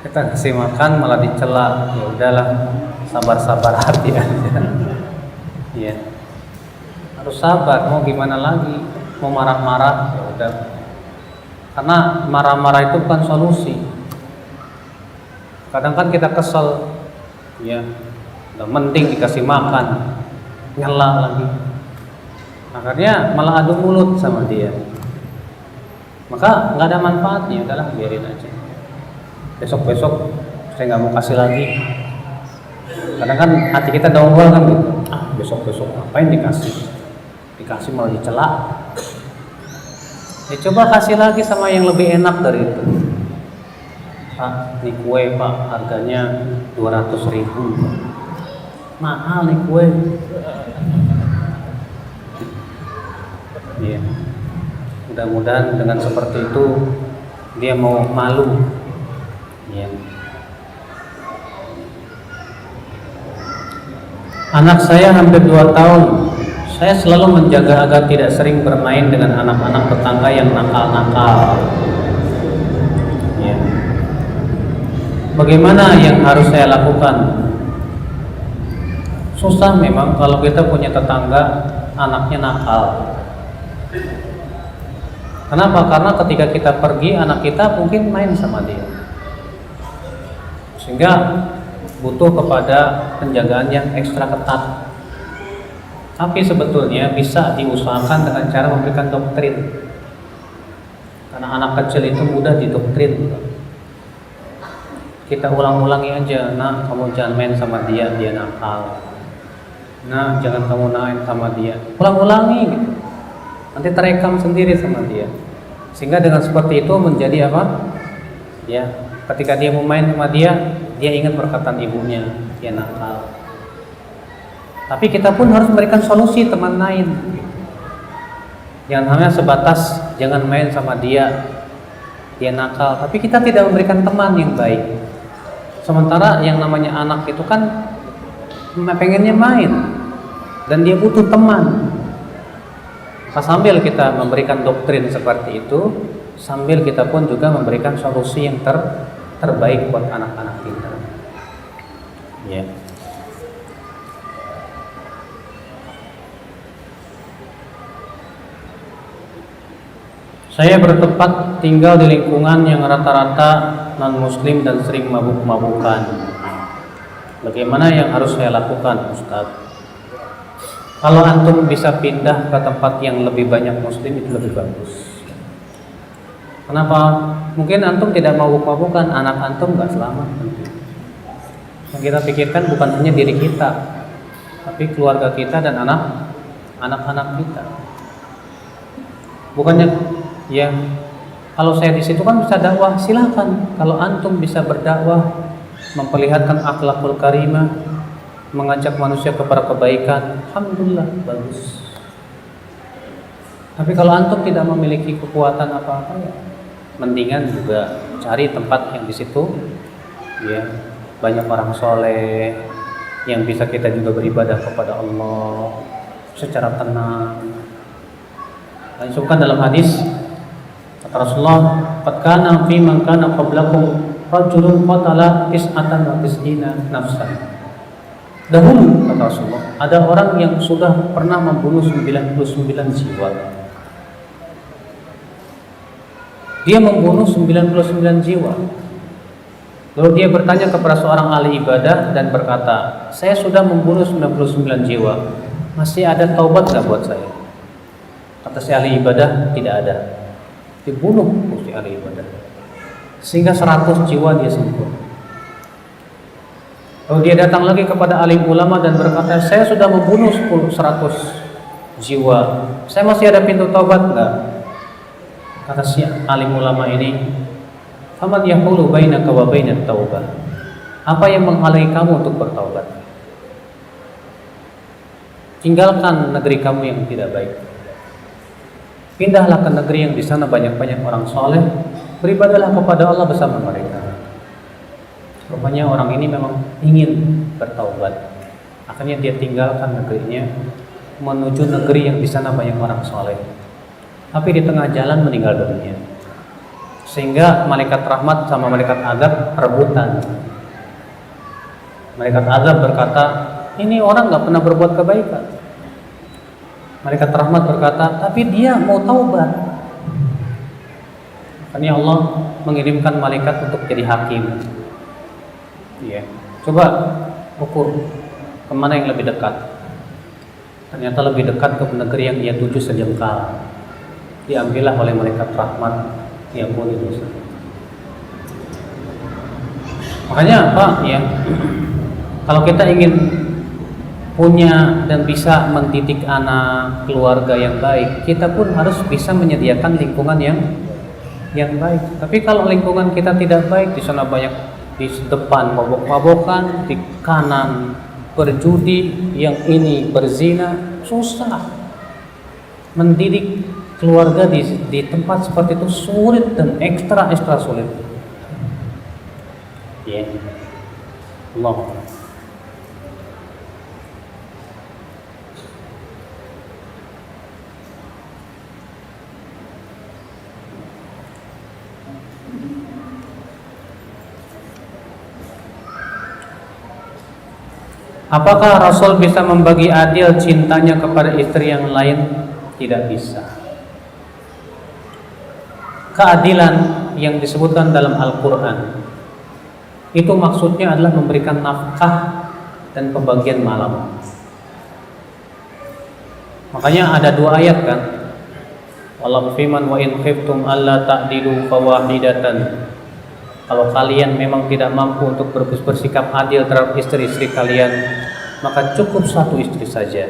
Kita ngasih makan malah dicela. Ya udahlah, sabar-sabar hati aja. Iya. Harus sabar, mau gimana lagi? Mau marah-marah, ya udah. Karena marah-marah itu bukan solusi. Kadang kan kita kesel, ya, udah mending dikasih makan, nyela lagi. Akhirnya malah adu mulut sama dia. Maka nggak ada manfaatnya, udahlah biarin aja. Besok-besok saya nggak mau kasih lagi. Kadang kan hati kita dongkol kan gitu. Besok-besok ngapain dikasih? Dikasih malah dicela. Ya coba kasih lagi sama yang lebih enak dari itu. Pak, ini kue Pak, harganya 200.000. Mahal nih kue. Iya. Mudah-mudahan dengan seperti itu dia mau malu. Iya. Anak saya hampir 2 tahun. Saya selalu menjaga agar tidak sering bermain dengan anak-anak tetangga yang nakal-nakal. Ya. Bagaimana yang harus saya lakukan? Susah memang kalau kita punya tetangga anaknya nakal. Kenapa? Karena ketika kita pergi, anak kita mungkin main sama dia, sehingga butuh kepada penjagaan yang ekstra ketat. Tapi sebetulnya bisa diusahakan dengan cara memberikan doktrin. Karena anak kecil itu mudah didoktrin. Kita ulang-ulangi aja, nah kamu jangan main sama dia, dia nakal. Nah jangan kamu main sama dia. Ulang-ulangi gitu. Nanti terekam sendiri sama dia. Sehingga dengan seperti itu menjadi apa? Ya, ketika dia mau main sama dia ingat perkataan ibunya, dia nakal. Tapi kita pun harus memberikan solusi teman lain. Jangan hanya sebatas jangan main sama dia, dia nakal. Tapi kita tidak memberikan teman yang baik. Sementara yang namanya anak itu kan pengennya main dan dia butuh teman. Sambil kita memberikan doktrin seperti itu, sambil kita pun juga memberikan solusi yang terbaik buat anak-anak kita. Ya. Saya bertempat tinggal di lingkungan yang rata-rata non-muslim dan sering mabuk-mabukan. Bagaimana yang harus saya lakukan, Ustaz? Kalau antum bisa pindah ke tempat yang lebih banyak muslim, itu lebih bagus. Kenapa? Mungkin antum tidak mabuk-mabukan, anak antum nggak selamat. Yang kita pikirkan bukan hanya diri kita, tapi keluarga kita dan anak-anak kita. Bukannya ya, kalau saya di situ kan bisa dakwah, silakan. Kalau antum bisa berdakwah, memperlihatkan akhlakul karimah, mengajak manusia kepada kebaikan, alhamdulillah, bagus. Tapi kalau antum tidak memiliki kekuatan apa-apa, ya mendingan juga cari tempat yang di situ, ya banyak orang soleh yang bisa kita juga beribadah kepada Allah secara tenang. Dan disebutkan dalam hadis Rasulullah, "Qad kana fi man kana qablakum rajulun qatala tis'atan wa tis'ina nafsan." Dahulu, kata Rasulullah, ada orang yang sudah pernah membunuh 99 jiwa. Dia membunuh 99 jiwa. Lalu dia bertanya kepada seorang ahli ibadah dan berkata, saya sudah membunuh 99 jiwa, masih ada taubat nggak buat saya? Kata si ahli ibadah, tidak ada. Dibunuh si ahli ibadah sehingga 100 jiwa dia sembuh. Lalu dia datang lagi kepada alim ulama dan berkata, saya sudah membunuh 100 jiwa, saya masih ada pintu taubat enggak? Kata si alim ulama ini, faman yahulu bainaka wa bainat taubah, apa yang menghalangi kamu untuk bertaubat? Tinggalkan negeri kamu yang tidak baik, pindahlah ke negeri yang di sana banyak-banyak orang soleh, beribadahlah kepada Allah bersama mereka. Rupanya orang ini memang ingin bertaubat. Akhirnya dia tinggalkan negerinya menuju negeri yang di sana banyak orang soleh. Tapi di tengah jalan meninggal dunia. Sehingga malaikat rahmat sama malaikat azab rebutan. Malaikat azab berkata, ini orang nggak pernah berbuat kebaikan. Malaikat rahmat berkata, tapi dia mau taubat. Akhirnya Allah mengirimkan malaikat untuk jadi hakim. Ya, coba ukur kemana yang lebih dekat. Ternyata lebih dekat ke negeri yang ia tuju sejengkal. Diambillah oleh malaikat rahmat, diampuni dosa. Makanya apa ya? Kalau kita ingin punya dan bisa mendidik anak keluarga yang baik, kita pun harus bisa menyediakan lingkungan yang baik. Tapi kalau lingkungan kita tidak baik, di sana banyak, di depan mabok-mabokan, di kanan berjudi, yang ini berzina, susah. Mendidik keluarga di tempat seperti itu sulit dan ekstra sulit. Ya, Allah. Apakah Rasul bisa membagi adil cintanya kepada istri yang lain? Tidak bisa. Keadilan yang disebutkan dalam Al-Quran itu maksudnya adalah memberikan nafkah dan pembagian malam. Makanya ada 2 ayat kan, wallahu fiman wa in khiftum alla ta'dilu fawahidatan. Kalau kalian memang tidak mampu untuk bersikap adil terhadap istri-istri kalian, maka cukup 1 istri saja.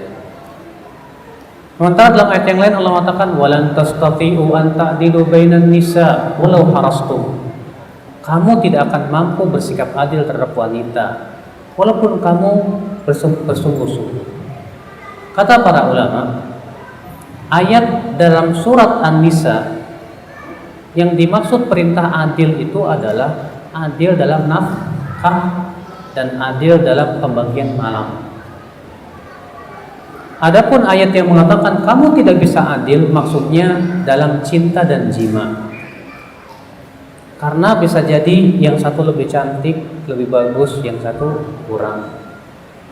Sementara dalam ayat yang lain Allah mengatakan walan tastati'u an ta'dilu bainan nisa walau harastum. Kamu tidak akan mampu bersikap adil terhadap wanita walaupun kamu bersungguh-sungguh. Kata para ulama, ayat dalam surat An-Nisa yang dimaksud perintah adil itu adalah adil dalam nafkah dan adil dalam pembagian malam. Adapun ayat yang mengatakan kamu tidak bisa adil, maksudnya dalam cinta dan jima. Karena bisa jadi yang satu lebih cantik, lebih bagus, yang satu kurang.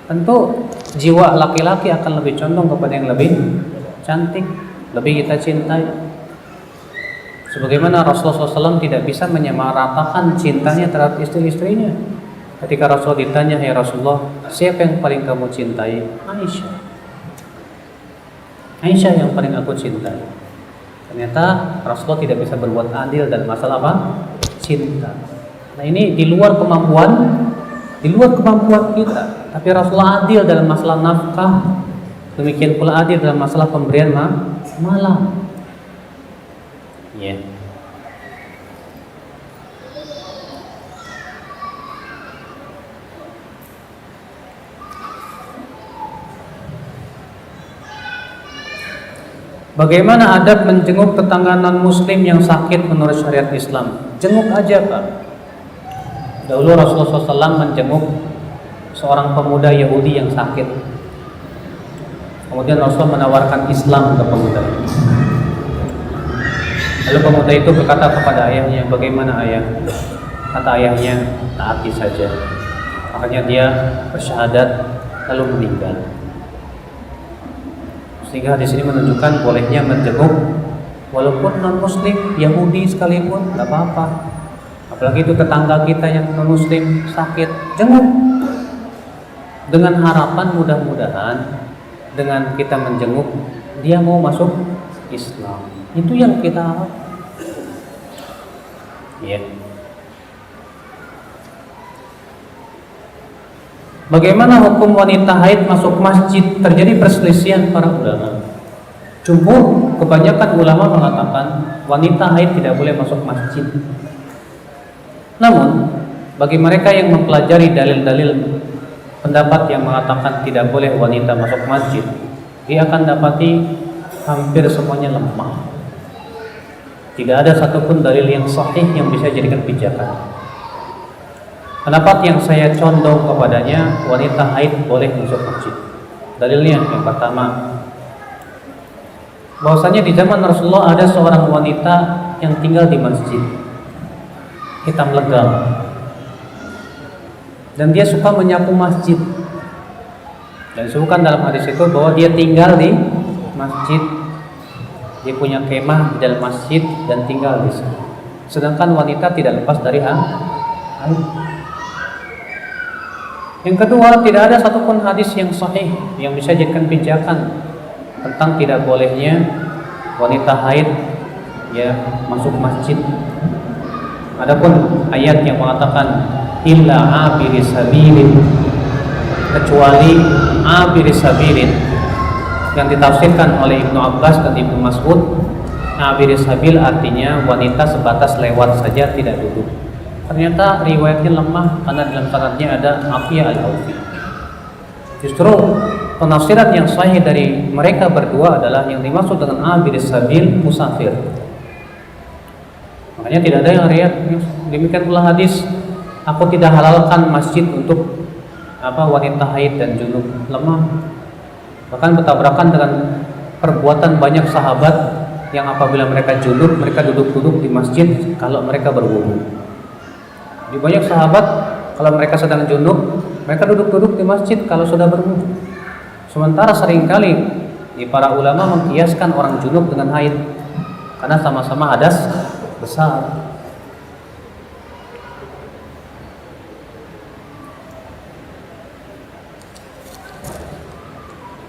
Tentu jiwa laki-laki akan lebih condong kepada yang lebih cantik, lebih kita cintai. Sebagaimana Rasulullah SAW tidak bisa menyamaratakan cintanya terhadap istri-istrinya. Ketika Rasul ditanya, ya Rasulullah, siapa yang paling kamu cintai? Aisyah. Aisyah yang paling aku cintai. Ternyata Rasulullah tidak bisa berbuat adil dan masalah apa? Cinta. Nah ini di luar kemampuan kita. Tapi Rasulullah adil dalam masalah nafkah. Demikian pula adil dalam masalah pemberian malam. Ya. Bagaimana adab menjenguk tetangga non-muslim yang sakit menurut syariat Islam? Jenguk aja Pak. Dahulu Rasulullah SAW menjenguk seorang pemuda Yahudi yang sakit. Kemudian Rasul menawarkan Islam ke pemuda itu. Lalu pemuda itu berkata kepada ayahnya, bagaimana ayah? Kata ayahnya, taati saja. Makanya dia bersyahadat lalu meninggal. Sehingga di sini menunjukkan bolehnya menjenguk walaupun non muslim, Yahudi sekalipun, nggak apa-apa. Apalagi itu tetangga kita yang non-muslim sakit, jenguk. Dengan harapan mudah-mudahan dengan kita menjenguk dia mau masuk Islam. Itu yang kita harap. Ya. Bagaimana hukum wanita haid masuk masjid? Terjadi perselisihan para ulama. Jumhur, kebanyakan ulama mengatakan wanita haid tidak boleh masuk masjid. Namun, bagi mereka yang mempelajari dalil-dalil pendapat yang mengatakan tidak boleh wanita masuk masjid, dia akan dapati hampir semuanya lemah. Tidak ada satupun dalil yang sahih yang bisa jadikan pijakan. Pendapat yang saya condong kepadanya, wanita haid boleh masuk masjid. Dalilnya yang pertama, bahwasanya di zaman Rasulullah ada seorang wanita yang tinggal di masjid, hitam legam, dan dia suka menyapu masjid. Dan disebutkan dalam hadis itu bahwa dia tinggal di masjid, dia punya kemah di dalam masjid dan tinggal di sana. Sedangkan wanita tidak lepas dari haid. Yang kedua, tidak ada satupun hadis yang sahih yang bisa jadikan pijakan tentang tidak bolehnya wanita haid ya masuk masjid. Adapun ayat yang mengatakan illa abiri sabilin, kecuali abiri sabilin, yang ditafsirkan oleh Ibnu Abbas dan Ibnu Mas'ud, abiri sabil artinya wanita sebatas lewat saja, tidak duduk. Ternyata riwayatnya lemah karena dalam sanadnya ada Afiyah al-Aufi. Justru penafsiran yang sahih dari mereka berdua adalah yang dimaksud dengan abir sabil musafir. Makanya tidak ada yang riwayat demikian pula hadis, aku tidak halalkan masjid untuk wanita haid dan junub, lemah. Bahkan bertabrakan dengan perbuatan banyak sahabat yang apabila mereka junub, mereka duduk-duduk di masjid kalau mereka berwudu. Di banyak sahabat kalau mereka sedang junub, mereka duduk-duduk di masjid kalau sudah berwudu. Sementara seringkali di para ulama mengkiaskan orang junub dengan haid karena sama-sama hadas besar.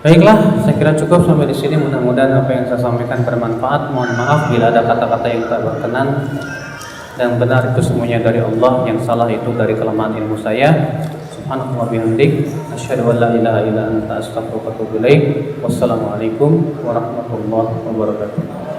Baiklah, saya kira cukup sampai di sini. Mudah-mudahan apa yang saya sampaikan bermanfaat. Mohon maaf bila ada kata-kata yang tak berkenan. Dan benar itu semuanya dari Allah, yang salah itu dari kelemahan ilmu saya. Subhanallah wa bihamdik, asyhadu an la ilaha illa anta, astaghfiruka wa atubu ilaik. Wassalamualaikum warahmatullahi wabarakatuh.